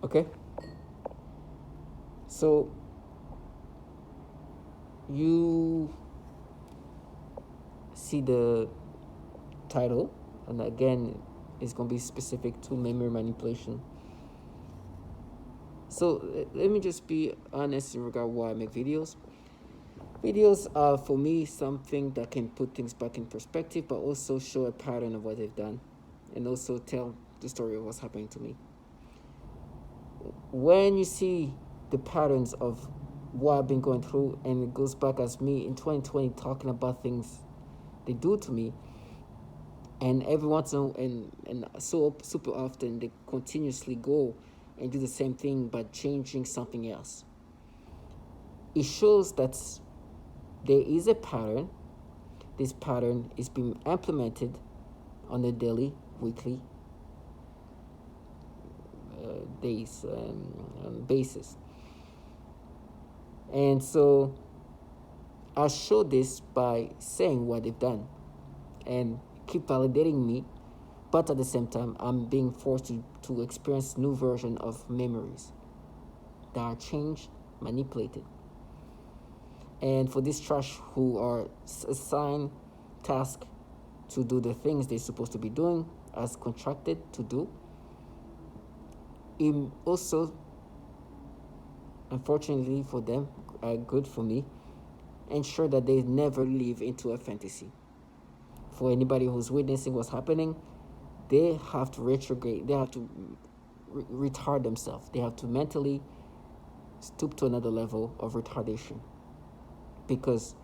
Okay? So you see the title, and again, it's going to be specific to memory manipulation. So let me just be honest in regard why I make videos. Videos are for me something that can put things back in perspective, but also show a pattern of what they've done, and also tell the story of what's happening to me. When you see the patterns of what I've been going through, and it goes back as me in 2020 talking about things they do to me, and every once in and so super often they continuously go and do the same thing but changing something else. It shows that there is a pattern. This pattern is being implemented on a daily, weekly days basis. And so I show this by saying what they've done and keep validating me, but at the same time, I'm being forced to experience new version of memories that are changed, manipulated. And for these trash who are assigned task to do the things they're supposed to be doing as contracted to do, it also, unfortunately for them, good for me, ensure that they never live into a fantasy. For anybody who's witnessing what's happening, they have to retrograde, they have to retard themselves, they have to mentally stoop to another level of retardation, because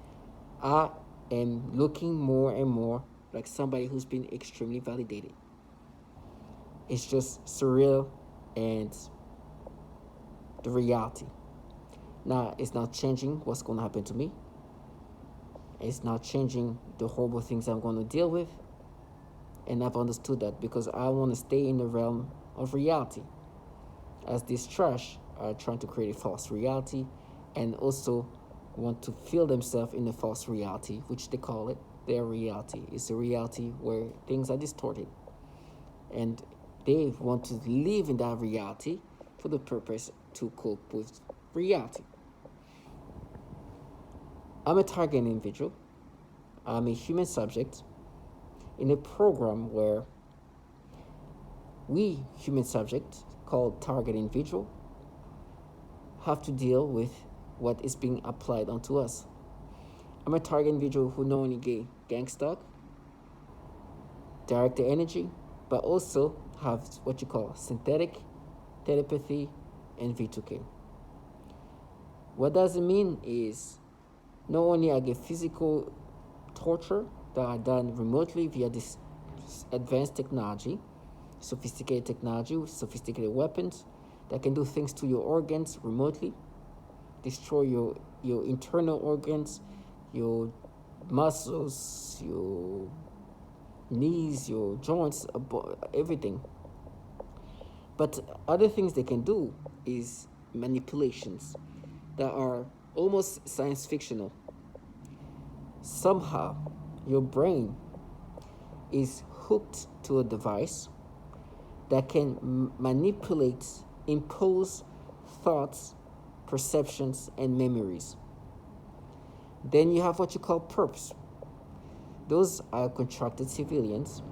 I am looking more and more like somebody who's been extremely validated. It's just surreal and the reality. Now, it's not changing what's going to happen to me. It's not changing the horrible things I'm going to deal with. And I've understood that because I want to stay in the realm of reality. As this trash are trying to create a false reality and also want to feel themselves in a false reality, which they call it their reality. It's a reality where things are distorted. And they want to live in that reality for the purpose to cope with reality. I'm a target individual. I'm a human subject in a program where we, human subjects, called target individual, have to deal with what is being applied onto us. I'm a target individual who not only get gang stock, director energy, but also have what you call synthetic, telepathy, and V2K. What does it mean is not only I get physical torture that are done remotely via this advanced technology, sophisticated technology with sophisticated weapons that can do things to your organs remotely, destroy your internal organs, your muscles, your knees, your joints, everything. But other things they can do is manipulations that are almost science fictional. Somehow, your brain is hooked to a device that can manipulate, impose thoughts, perceptions, and memories. Then you have what you call perps. Those are contracted civilians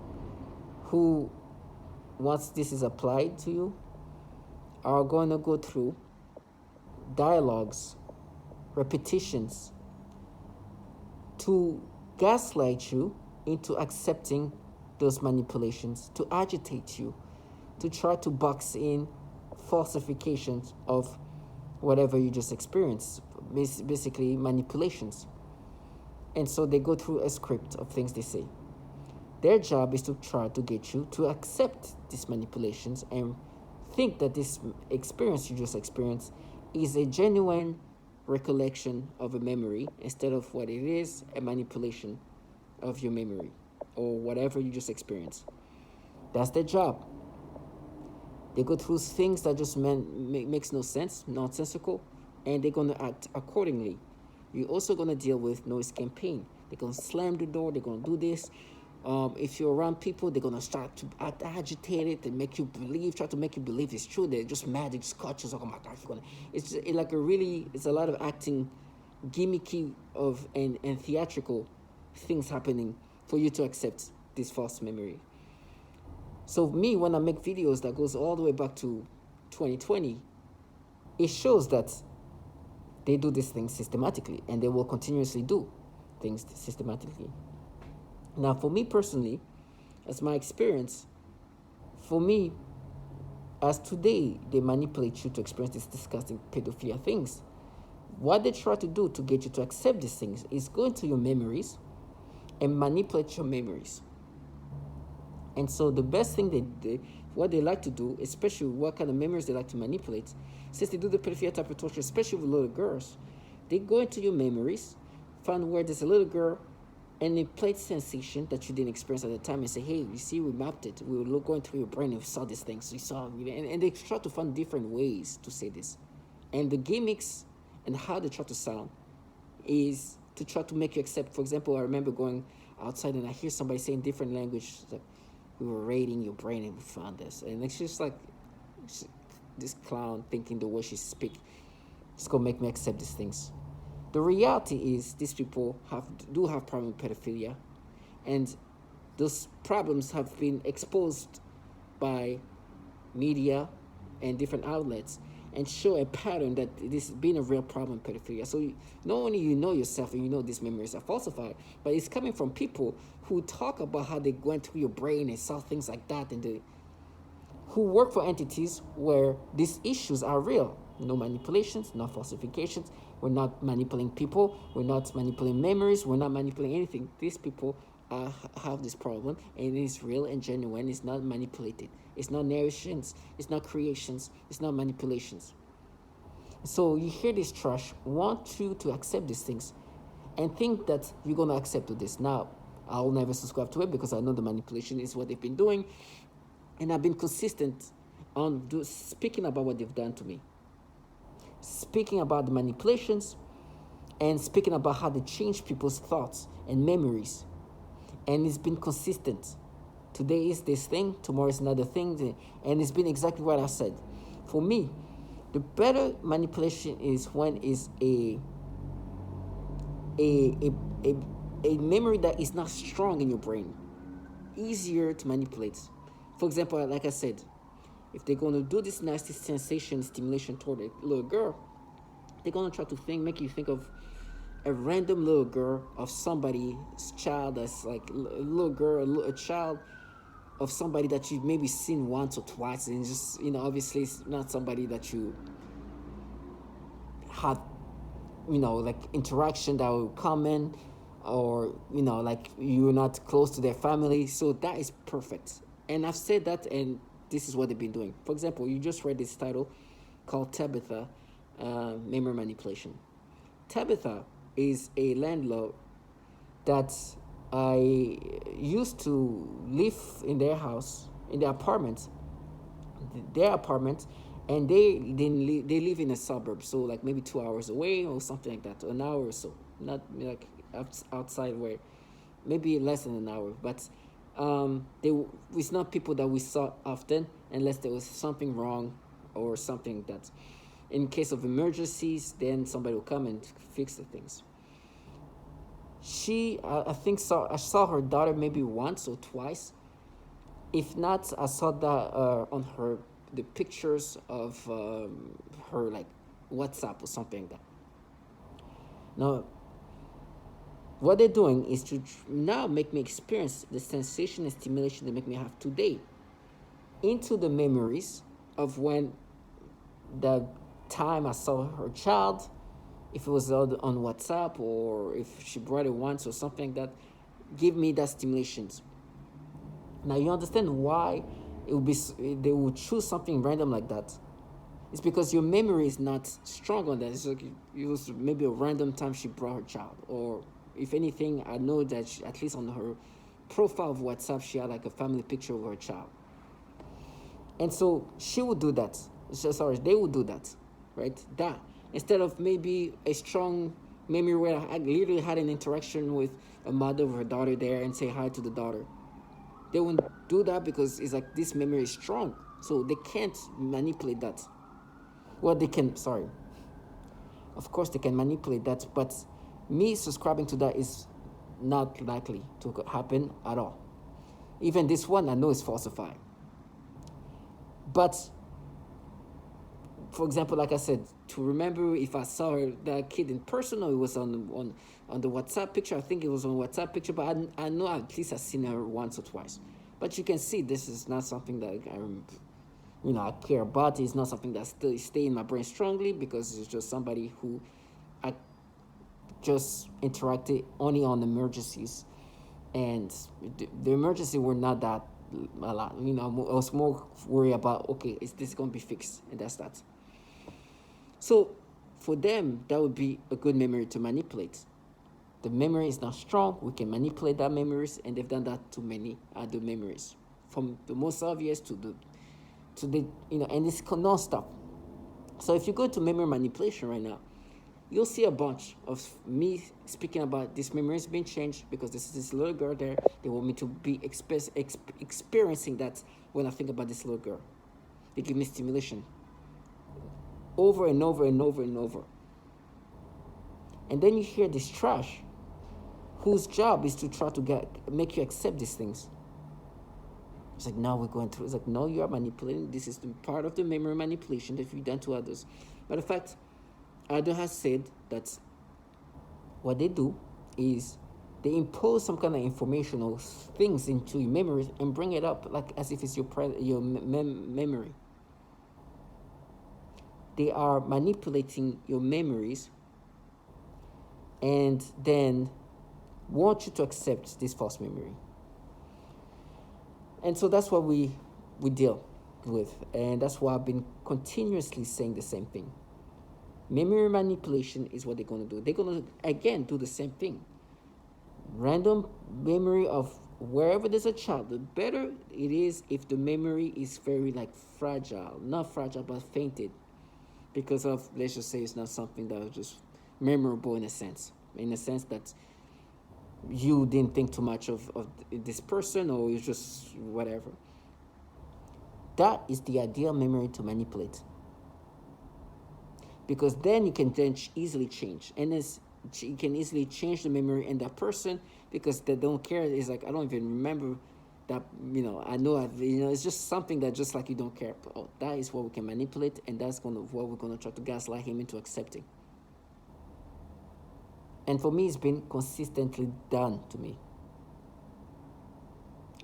who, once this is applied to you, are going to go through dialogues, repetitions, to gaslight you into accepting those manipulations, to agitate you, to try to box in falsifications of whatever you just experienced, basically manipulations. And so they go through a script of things they say. Their job is to try to get you to accept these manipulations and think that this experience you just experienced is a genuine recollection of a memory instead of what it is, a manipulation of your memory or whatever you just experienced. That's their job. They go through things that just makes no sense, nonsensical, and they're going to act accordingly. You're also going to deal with noise campaign. They're going to slam the door. They're going to do this. If you're around people, they're gonna start to act agitated and make you believe, try to make you believe it's true. They're just mad. They just caught you. It's like, oh my gosh, you're gonna. It's a lot of acting, gimmicky and theatrical things happening for you to accept this false memory. So me, when I make videos that goes all the way back to 2020, it shows that they do these things systematically, and they will continuously do things systematically. Now, for me personally, as my experience, for me, as today they manipulate you to experience these disgusting pedophilia things, what they try to do to get you to accept these things is go into your memories and manipulate your memories. And so the best thing what they like to do, especially what kind of memories they like to manipulate, since they do the pedophilia type of torture, especially with little girls, they go into your memories, find where there's a little girl, and they play sensation that you didn't experience at the time and say, hey, you see, we mapped it. We were going through your brain and we saw these things. We saw, and they try to find different ways to say this. And the gimmicks and how they try to sound is to try to make you accept. For example, I remember going outside and I hear somebody saying different language, like, we were raiding your brain and we found this. And it's just like this clown thinking the way she speaks, it's going to make me accept these things. The reality is these people do have problem with pedophilia, and those problems have been exposed by media and different outlets and show a pattern that this has been a real problem, pedophilia. So not only you know yourself and you know these memories are falsified, but it's coming from people who talk about how they went through your brain and saw things like that, and who work for entities where these issues are real. No manipulations, no falsifications. We're not manipulating people. We're not manipulating memories. We're not manipulating anything. These people have this problem, and it is real and genuine. It's not manipulated. It's not narrations. It's not creations. It's not manipulations. So you hear this trash, want you to accept these things, and think that you're going to accept this. Now, I'll never subscribe to it because I know the manipulation is what they've been doing, and I've been consistent on speaking about what they've done to me, speaking about the manipulations, and speaking about how they change people's thoughts and memories. And it's been consistent. Today is this thing, tomorrow is another thing, and it's been exactly what I said. For me, the better manipulation is when is a memory that is not strong in your brain, easier to manipulate. For example, like I said, if they're going to do this nasty sensation stimulation toward a little girl, they're going to try to make you think of a random little girl of somebody's child that's like a little girl, a child of somebody that you've maybe seen once or twice, and just, obviously it's not somebody that you had, like interaction that will come in, or, like you're not close to their family. So that is perfect. And I've said that, and this is what they've been doing. For example, you just read this title called Tabitha, Memory Manipulation. Tabitha is a landlord that I used to live in their house, in their apartment, and they live in a suburb, so like maybe 2 hours away or something like that, an hour or so, not like outside where, maybe less than an hour, but it's not people that we saw often unless there was something wrong or something that, in case of emergencies, then somebody will come and fix the things. I saw her daughter maybe once or twice. If not, I saw that on the pictures of her, like WhatsApp or something like that. Now, what they're doing is to now make me experience the sensation and stimulation they make me have today into the memories of when the time I saw her child, if it was on WhatsApp or if she brought it once or something, that give me that stimulations. Now you understand why they would choose something random like that. It's because your memory is not strong on that. It's like it was maybe a random time she brought her child, or if anything, I know that at least on her profile of WhatsApp, she had like a family picture of her child. And so she would do that. They would do that, right? That instead of maybe a strong Memory where I literally had an interaction with a mother of her daughter there and say hi to the daughter. They won't do that because it's like this memory is strong, so they can't manipulate that. Well, they can. Sorry, of course they can manipulate that, but me subscribing to that is not likely to happen at all. Even this one I know is falsified. But for example, like I said, to remember if I saw that kid in person or it was on the WhatsApp picture. I think it was on WhatsApp picture, but I know at least I've seen her once or twice. But you can see this is not something that I care about. It's not something that still stay in my brain strongly because it's just somebody who I just interacted only on emergencies, and the emergency were not that a lot. I was more worried about, okay, is this gonna be fixed, and that's that. So for them, that would be a good memory to manipulate. The memory is not strong. We can manipulate that memories, and they've done that to many other memories, from the most obvious to the and it's non-stop. So if you go to memory manipulation right now, you'll see a bunch of me speaking about this memories being changed because this is this little girl there. They want me to be experiencing that when I think about this little girl. They give me stimulation over and over and over and over. And then you hear this trash whose job is to try to make you accept these things. It's like, now we're going through. It's like, no, you are manipulating. This is the part of the memory manipulation that you've done to others. But in fact, Ado has said that what they do is they impose some kind of informational things into your memories and bring it up like as if it's your memory. They are manipulating your memories and then want you to accept this false memory. And so that's what we deal with. And that's why I've been continuously saying the same thing. Memory manipulation is what they're going to do. They're going to, again, do the same thing. Random memory of wherever there's a child, the better it is if the memory is very fragile. Not fragile, but fainted. Because of, let's just say, it's not something that was just memorable in a sense that you didn't think too much of this person, or it's just whatever. That is the ideal memory to manipulate. Because then you can then easily change. And you can easily change the memory in that person because they don't care. It's like, I don't even remember that, I know, it's just something that just like you don't care. But, that is what we can manipulate, and that's what we're going to try to gaslight him into accepting. And for me, it's been consistently done to me.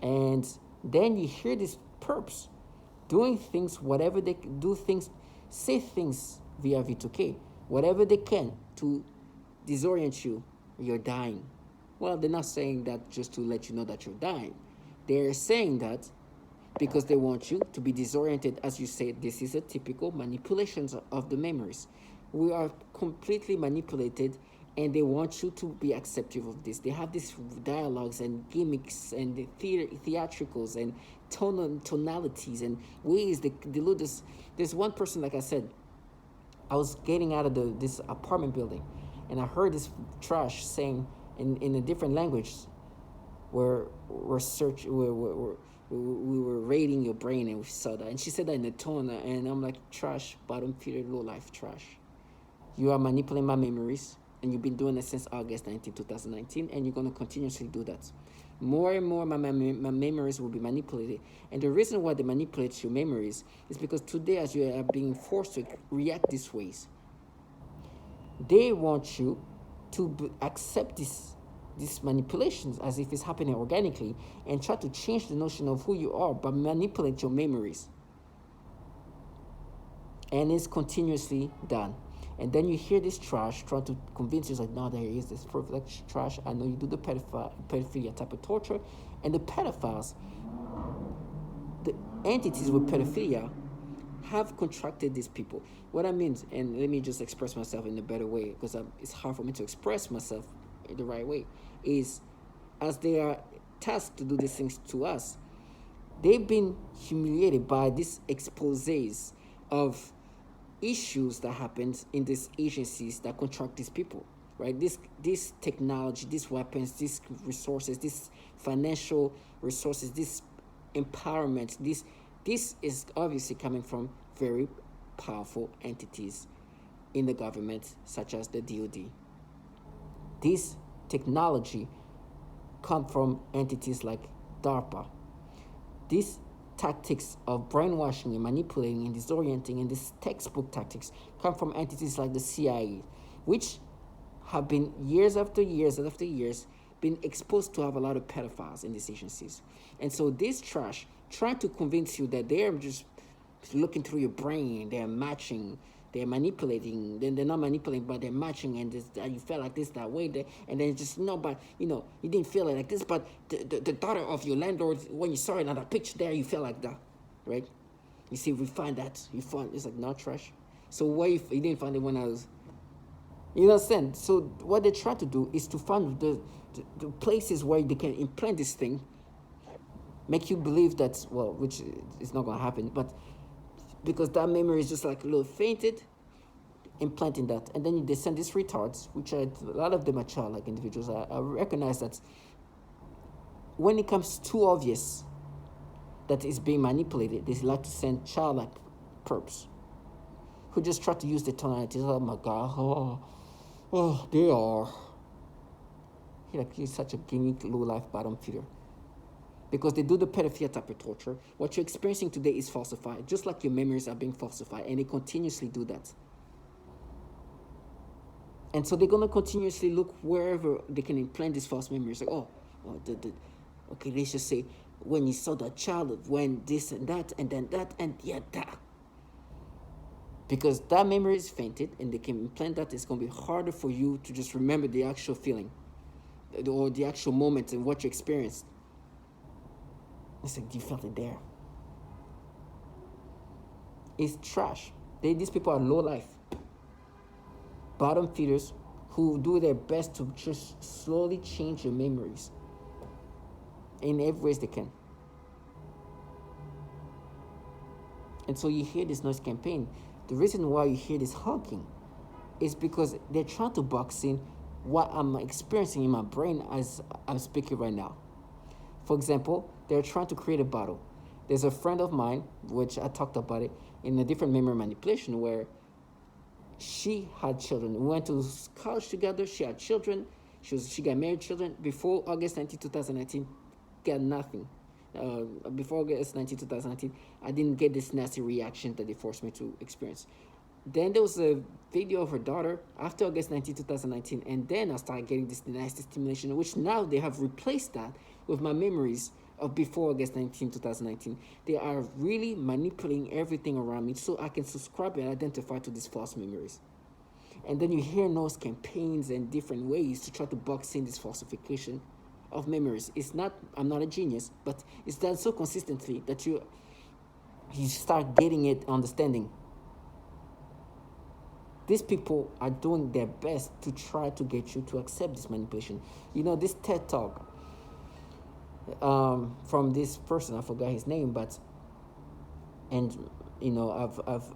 And then you hear these perps doing things, whatever they do, things, say things via V2K, whatever they can to disorient you. You're dying. Well, they're not saying that just to let you know that you're dying. They're saying that because they want you to be disoriented. As you said, this is a typical manipulations of the memories. We are completely manipulated, and they want you to be acceptive of this. They have these dialogues and gimmicks and the theatricals and tonalities and ways they do this. There's one person, like I said, I was getting out of this apartment building, and I heard this trash saying in a different language, where we were rating your brain, and we saw that, and she said that in a tone, and I'm like, trash, bottom feeder, low life trash. You are manipulating my memories, and you've been doing it since August 19, 2019, and you're going to continuously do that. More and more, my memories will be manipulated. And the reason why they manipulate your memories is because today, as you are being forced to react these ways, they want you to accept these manipulations as if it's happening organically and try to change the notion of who you are by manipulate your memories. And it's continuously done. And then you hear this trash trying to convince you, like, no, there is this perfect trash. I know you do the pedophilia type of torture. And the pedophiles, the entities with pedophilia, have contracted these people. What I mean, and let me just express myself in a better way, because it's hard for me to express myself in the right way, is as they are tasked to do these things to us, they've been humiliated by these exposés of issues that happens in these agencies that contract these people. right? This technology, these weapons, these resources, these financial resources, this empowerment, this is obviously coming from very powerful entities in the government, such as the DoD. This technology come from entities like DARPA. These tactics of brainwashing and manipulating and disorienting and these textbook tactics come from entities like the CIA, which have been years after years after years been exposed to have a lot of pedophiles in these agencies. And so this trash trying to convince you that they're just looking through your brain, they're matching, they're manipulating, then they're not manipulating, but they're matching, and this, you felt like this, that way, and then just, no, but, you didn't feel it like this, but the daughter of your landlord, when you saw it on that picture there, you felt like that, right? You see, we find that, it's like, not trash. So why you didn't find it when I was, you understand? So what they try to do is to find the places where they can implant this thing, make you believe that, well, which is not going to happen, but because that memory is just like a little fainted, implanting that. And then they send these retards, which are, a lot of them are childlike individuals. I recognize that when it comes too obvious that it's being manipulated, they like to send childlike perps who just try to use the tonality. Oh my God, they are. He's such a gimmick, low-life bottom feeder. Because they do the pedophilia type of torture. What you're experiencing today is falsified, just like your memories are being falsified, and they continuously do that. And so they're going to continuously look wherever they can implant these false memories. Like, okay, let's just say, when you saw that child, when this and that, and then that, and that. Because that memory is fainted, and they can implant that, it's going to be harder for you to just remember the actual feeling, or the actual moment and what you experienced. It's like, you felt it there. It's trash. These people are low life, bottom feeders who do their best to just slowly change your memories in every ways they can. And so you hear this noise campaign. The reason why you hear this honking is because they're trying to box in what I'm experiencing in my brain as I'm speaking right now. For example, they're trying to create a battle. There's a friend of mine, which I talked about it in a different memory manipulation, where she had children. We went to college together. She had children. She got married, children. Before August 19, 2019, got nothing. Before August 19, 2019, I didn't get this nasty reaction that they forced me to experience. Then there was a video of her daughter after August 19, 2019, and then I started getting this nasty stimulation, which now they have replaced that with my memories of before August 19, 2019. They are really manipulating everything around me so I can subscribe and identify to these false memories. And then you hear those campaigns and different ways to try to box in this falsification of memories. I'm not a genius, but it's done so consistently that you start getting it, understanding. These people are doing their best to try to get you to accept this manipulation. This TED Talk from this person, I forgot his name, I've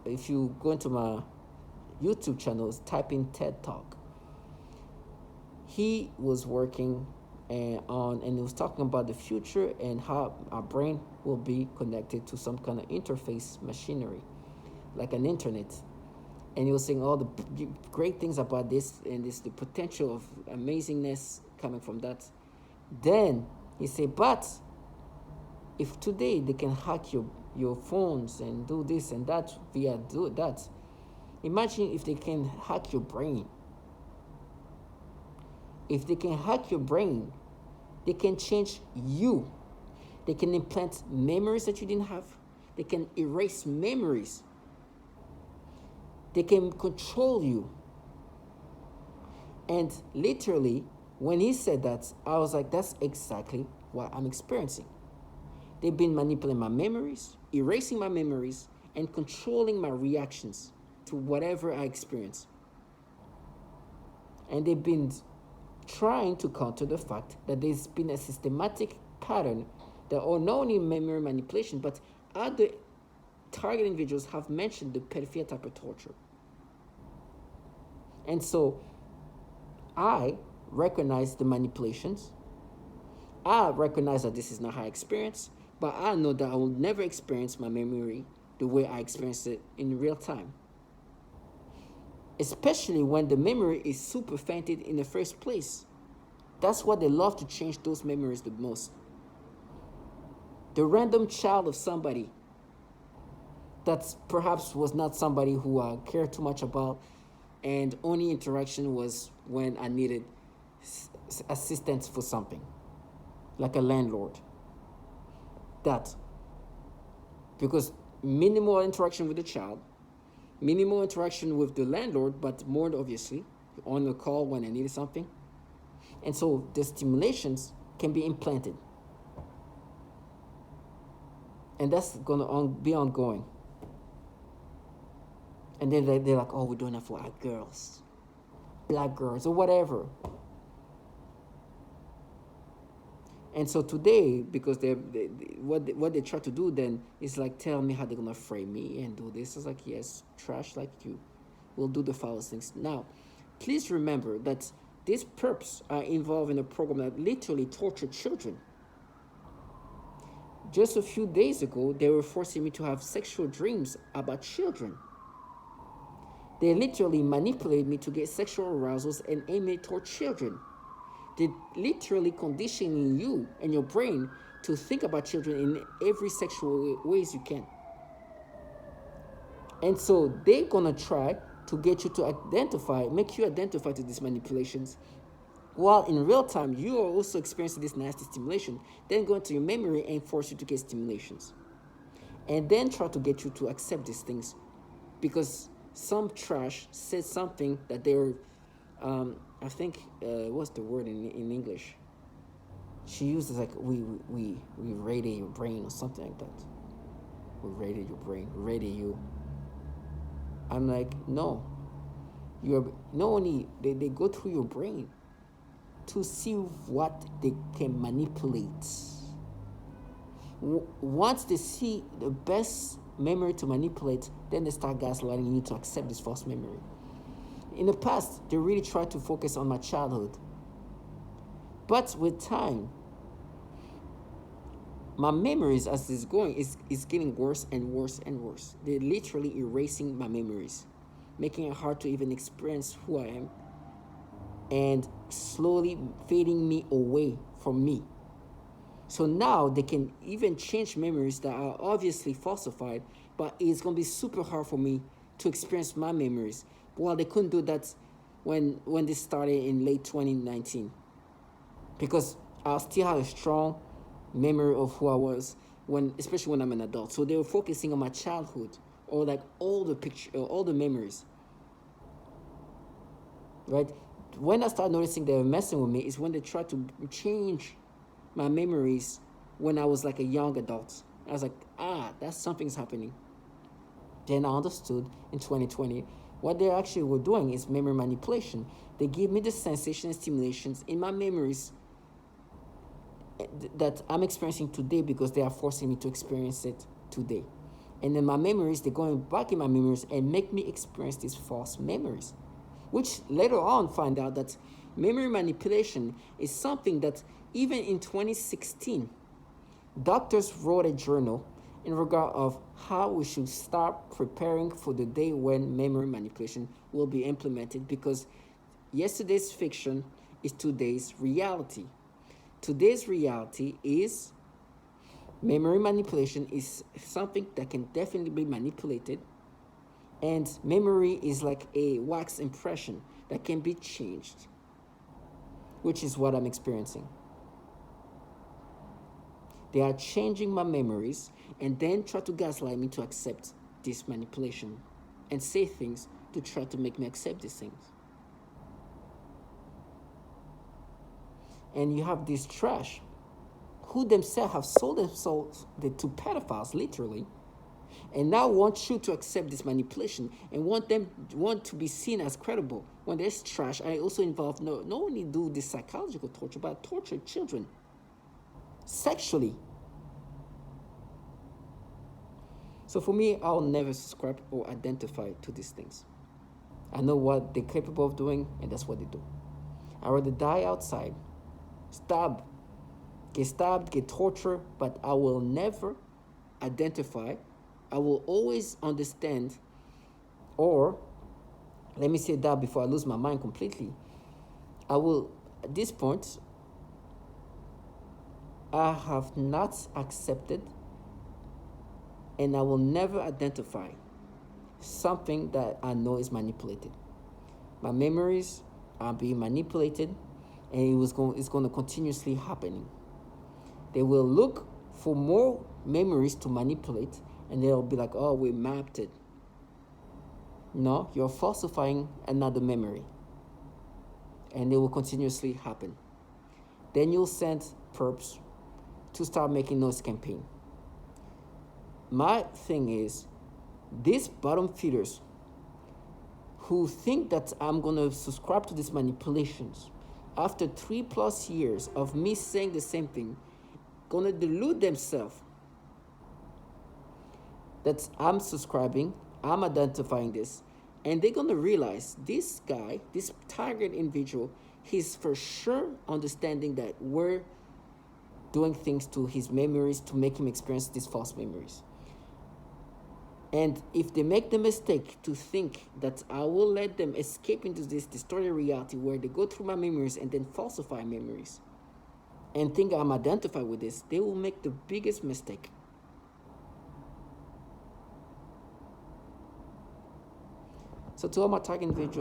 if you go into my YouTube channels, type in TED Talk. He was working and he was talking about the future and how our brain will be connected to some kind of interface machinery, like an internet. And he was saying all the great things about this and the potential of amazingness coming from that. Then he said, but if today they can hack your phones and do this and that via do that, imagine if they can hack your brain. If they can hack your brain, they can change you. They can implant memories that you didn't have. They can erase memories. They can control you. And literally, when he said that, I was like, that's exactly what I'm experiencing. They've been manipulating my memories, erasing my memories, and controlling my reactions to whatever I experience. And they've been trying to counter the fact that there's been a systematic pattern that are not only memory manipulation, but other target individuals have mentioned the pedophilia type of torture. And so I recognize the manipulations. I recognize that this is not how I experience, but I know that I will never experience my memory the way I experienced it in real time. Especially when the memory is super fainted in the first place. That's what they love to change those memories the most. The random child of somebody that perhaps was not somebody who I cared too much about, and only interaction was when I needed assistance for something, like a landlord. That. Because minimal interaction with the child, minimal interaction with the landlord, but more obviously on the call when I needed something. And so the stimulations can be implanted. And that's going to be ongoing. And then they're like, oh, we're doing that for our girls, black girls, or whatever. And so today, because what they try to do then is like tell me how they're gonna frame me and do this. It's like, yes, trash like you will do the foulest things. Now, please remember that these perps are involved in a program that literally torture children. Just a few days ago, they were forcing me to have sexual dreams about children. They literally manipulate me to get sexual arousals and aim it toward children. They're literally conditioning you and your brain to think about children in every sexual ways you can. And so they're gonna try to get you to identify, make you identify to these manipulations, while in real time you are also experiencing this nasty stimulation, then go into your memory and force you to get stimulations. And then try to get you to accept these things because some trash said something that they were I think what's the word in English? She uses like we rated your brain or something like that. We rated your brain, rated you. I'm like, no. You're not only they go through your brain to see what they can manipulate. Once they see the best memory to manipulate, then they start gaslighting you to accept this false memory. In the past, they really tried to focus on my childhood. But with time, my memories as it's going is getting worse and worse and worse. They're literally erasing my memories, making it hard to even experience who I am, and slowly fading me away from me. So now they can even change memories that are obviously falsified, but it's going to be super hard for me to experience my memories. Well, they couldn't do that when this started in late 2019, because I still have a strong memory of who I was especially when I'm an adult. So they were focusing on my childhood or like all the memories, right? When I started noticing they were messing with me is when they tried to change my memories when I was like a young adult. I was like, that's something's happening. Then I understood in 2020 what they actually were doing is memory manipulation. They give me the sensation and stimulations in my memories that I'm experiencing today because they are forcing me to experience it today. And then my memories, they're going back in my memories and make me experience these false memories, which later on find out that memory manipulation is something that even in 2016, doctors wrote a journal in regard of how we should start preparing for the day when memory manipulation will be implemented, because yesterday's fiction is today's reality. Today's reality is memory manipulation is something that can definitely be manipulated, and memory is like a wax impression that can be changed, which is what I'm experiencing. They are changing my memories and then try to gaslight me to accept this manipulation and say things to try to make me accept these things. And you have this trash who themselves have sold themselves to pedophiles, literally, and now want you to accept this manipulation and want to be seen as credible. When there's trash, I also involve not only do this psychological torture, but torture children sexually. So for me, I'll never subscribe or identify to these things. I know what they're capable of doing, and that's what they do. I rather die outside, stabbed, get tortured, but I will never identify. I will always understand, or let me say that before I lose my mind completely. I will, at this point, I have not accepted and I will never identify something that I know is manipulated. My memories are being manipulated, and it's going to continuously happening. They will look for more memories to manipulate, and they'll be like, "Oh, we mapped it." No, you're falsifying another memory, and it will continuously happen. Then you'll send perps to start making noise campaign. My thing is, these bottom feeders who think that I'm gonna subscribe to these manipulations after 3+ years of me saying the same thing, gonna delude themselves that I'm subscribing, I'm identifying this, and they're gonna realize this guy, this target individual, he's for sure understanding that we're doing things to his memories to make him experience these false memories. And if they make the mistake to think that I will let them escape into this distorted reality where they go through my memories and then falsify memories and think I'm identified with this, they will make the biggest mistake. So to all my target individuals,